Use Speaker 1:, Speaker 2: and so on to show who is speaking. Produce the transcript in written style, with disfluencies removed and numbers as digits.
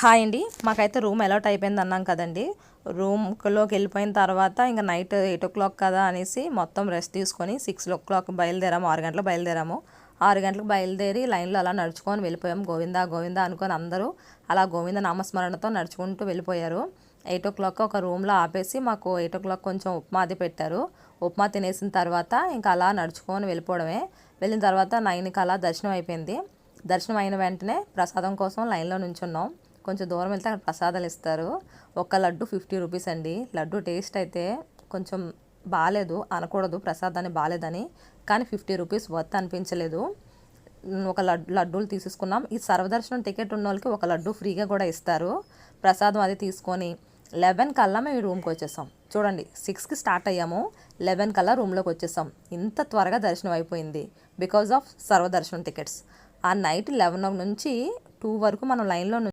Speaker 1: Hi అండి. మాకైతే room allot అయిపోయింది అన్నాం కదండి. రూమ్లోకి వెళ్ళిపోయిన తర్వాత ఇంకా నైట్ 8 o'clock కదా అనేసి మొత్తం రెస్ట్ తీసుకొని 6 o'clock బయలుదేరాము. 6 గంటలకు బయలుదేరాము. 6 గంటలకు బయలుదేరి లైన్లో అలా నడుచుకొని వెళ్ళిపోయాము. గోవిందా గోవిందా అనుకొని అందరూ అలా గోవింద నామస్మరణతో నడుచుకుంటూ వెళ్ళిపోయారు. 8 o'clock ఒక రూమ్లో ఆపేసి మాకు 8 o'clock కొంచెం ఉప్మా అది పెట్టారు. ఉప్మా తినేసిన తర్వాత ఇంకా అలా నడుచుకొని వెళ్ళిపోవడమే. వెళ్ళిన తర్వాత 9కి అలా దర్శనం అయిపోయింది. దర్శనం అయిన వెంటనే ప్రసాదం కోసం లైన్లో నుంచున్నాం. కొంచెం దూరం వెళ్తే అక్కడ ప్రసాదాలు ఇస్తారు. ఒక లడ్డు 50 రూపీస్ అండి. లడ్డు టేస్ట్ అయితే కొంచెం బాగాలేదు అనకూడదు, ప్రసాదాన్ని బాగాలేదని, కానీ 50 రూపీస్ వర్త్ అనిపించలేదు. ఒక లడ్డూలు తీసేసుకున్నాం. ఈ సర్వదర్శనం టికెట్ ఉన్న వాళ్ళకి ఒక లడ్డు ఫ్రీగా కూడా ఇస్తారు. ప్రసాదం అది తీసుకొని 11 కల్లా మేము ఈ రూమ్కి వచ్చేసాం. చూడండి, 6కి స్టార్ట్ అయ్యాము, 11 కల్లా రూమ్లోకి వచ్చేసాం. ఇంత త్వరగా దర్శనం అయిపోయింది బికాజ్ ఆఫ్ సర్వదర్శనం టికెట్స్. ఆ నైట్ 11 నుంచి 2 వరకు మనం లైన్లో